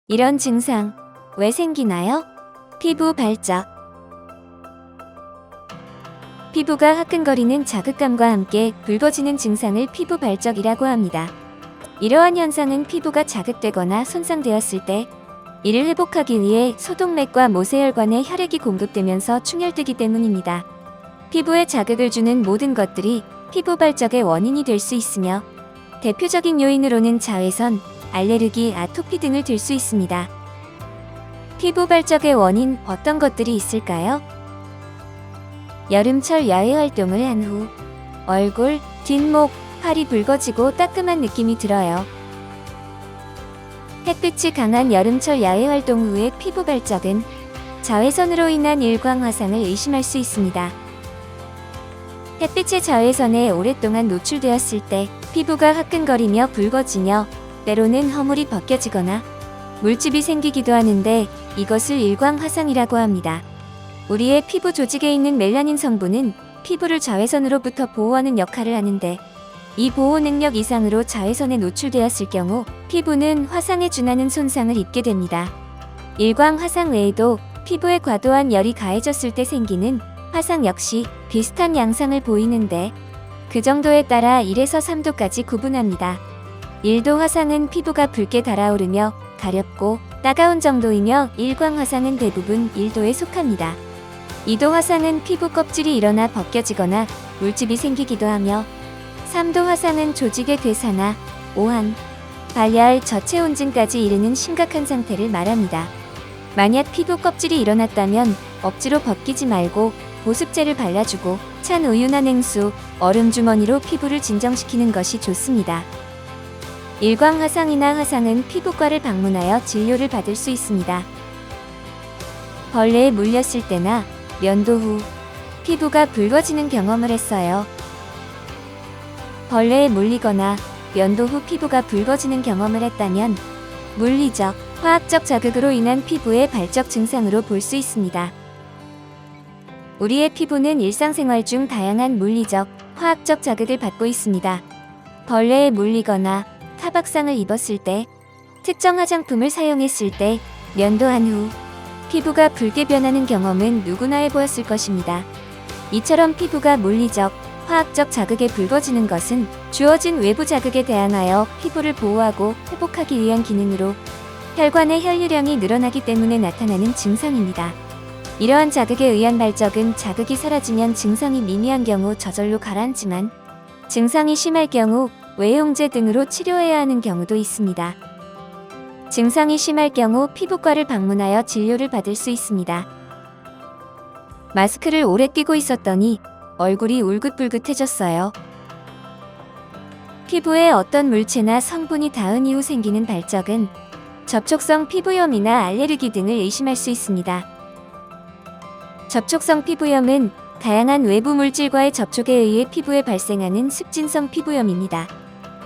이런 증상 왜 생기나요? 피부 발적. 피부가 화끈거리는 자극감과 함께 붉어지는 증상을 피부 발적이라고 합니다. 이러한 현상은 피부가 자극되거나 손상되었을 때 이를 회복하기 위해 소동맥과 모세혈관에 혈액이 공급되면서 충혈되기 때문입니다. 피부에 자극을 주는 모든 것들이 피부 발적의 원인이 될 수 있으며 대표적인 요인으로는 자외선, 알레르기, 아토피 등을 들 수 있습니다. 피부 발적의 원인 어떤 것들이 있을까요? 여름철 야외 활동을 한 후 얼굴, 뒷목, 팔이 붉어지고 따끔한 느낌이 들어요. 햇빛이 강한 여름철 야외 활동 후의 피부 발적은 자외선으로 인한 일광 화상을 의심할 수 있습니다. 햇빛의 자외선에 오랫동안 노출되었을 때 피부가 화끈거리며 붉어지며 때로는 허물이 벗겨지거나 물집이 생기기도 하는데 이것을 일광 화상이라고 합니다. 우리의 피부 조직에 있는 멜라닌 성분은 피부를 자외선으로부터 보호하는 역할을 하는데 이 보호 능력 이상으로 자외선에 노출되었을 경우 피부는 화상에 준하는 손상을 입게 됩니다. 일광 화상 외에도 피부에 과도한 열이 가해졌을 때 생기는 화상 역시 비슷한 양상을 보이는데 그 정도에 따라 1에서 3도까지 구분합니다. 1도 화상은 피부가 붉게 달아오르며 가렵고 따가운 정도이며 일광 화상은 대부분 1도에 속합니다. 2도 화상은 피부 껍질이 일어나 벗겨지거나 물집이 생기기도 하며 3도 화상은 조직의 괴사나 오한, 발열, 저체온증까지 이르는 심각한 상태를 말합니다. 만약 피부 껍질이 일어났다면 억지로 벗기지 말고 보습제를 발라주고 찬 우유나 냉수, 얼음 주머니로 피부를 진정시키는 것이 좋습니다. 일광 화상이나 화상은 피부과를 방문하여 진료를 받을 수 있습니다. 벌레에 물렸을 때나 면도 후 피부가 붉어지는 경험을 했어요. 벌레에 물리거나 면도 후 피부가 붉어지는 경험을 했다면 물리적, 화학적 자극으로 인한 피부의 발적 증상으로 볼 수 있습니다. 우리의 피부는 일상생활 중 다양한 물리적, 화학적 자극을 받고 있습니다. 벌레에 물리거나 타박상을 입었을 때, 특정 화장품을 사용했을 때, 면도한 후 피부가 붉게 변하는 경험은 누구나 해보았을 것입니다. 이처럼 피부가 물리적, 화학적 자극에 붉어지는 것은 주어진 외부 자극에 대항하여 피부를 보호하고 회복하기 위한 기능으로 혈관의 혈류량이 늘어나기 때문에 나타나는 증상입니다. 이러한 자극에 의한 발적은 자극이 사라지면 증상이 미미한 경우 저절로 가라앉지만 증상이 심할 경우 외용제 등으로 치료해야 하는 경우도 있습니다. 증상이 심할 경우 피부과를 방문하여 진료를 받을 수 있습니다. 마스크를 오래 끼고 있었더니 얼굴이 울긋불긋해졌어요. 피부에 어떤 물체나 성분이 닿은 이후 생기는 발적은 접촉성 피부염이나 알레르기 등을 의심할 수 있습니다. 접촉성 피부염은 다양한 외부 물질과의 접촉에 의해 피부에 발생하는 습진성 피부염입니다.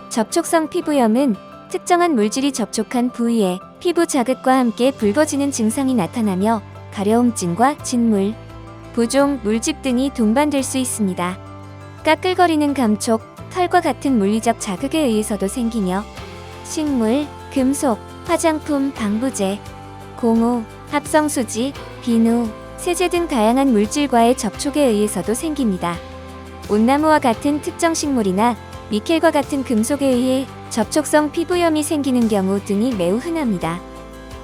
접촉성 피부염은 특정한 물질이 접촉한 부위에 피부 자극과 함께 붉어지는 증상이 나타나며 가려움증과 진물, 부종, 물집 등이 동반될 수 있습니다. 까끌거리는 감촉, 털과 같은 물리적 자극에 의해서도 생기며 식물, 금속, 화장품, 방부제, 고무, 합성수지, 비누, 세제 등 다양한 물질과의 접촉에 의해서도 생깁니다. 온나무와 같은 특정 식물이나 니켈과 같은 금속에 의해 접촉성 피부염이 생기는 경우 등이 매우 흔합니다.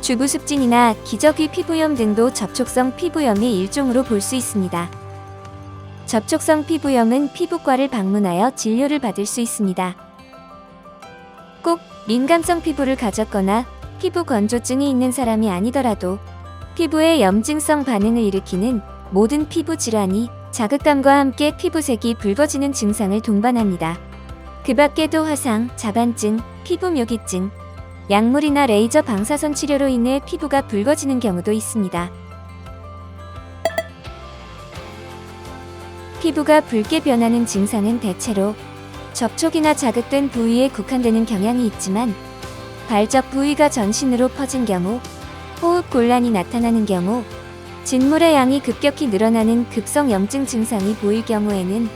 주부습진이나 기저귀 피부염 등도 접촉성 피부염의 일종으로 볼 수 있습니다. 접촉성 피부염은 피부과를 방문하여 진료를 받을 수 있습니다. 꼭 민감성 피부를 가졌거나 피부 건조증이 있는 사람이 아니더라도 피부에 염증성 반응을 일으키는 모든 피부 질환이 자극감과 함께 피부색이 붉어지는 증상을 동반합니다. 그 밖에도 화상, 자반증, 피부 묘기증, 약물이나 레이저 방사선 치료로 인해 피부가 붉어지는 경우도 있습니다. 피부가 붉게 변하는 증상은 대체로 접촉이나 자극된 부위에 국한되는 경향이 있지만 발적 부위가 전신으로 퍼진 경우, 호흡 곤란이 나타나는 경우, 진물의 양이 급격히 늘어나는 급성 염증 증상이 보일 경우에는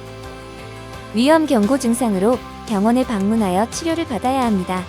위험 경고 증상으로 병원에 방문하여 치료를 받아야 합니다.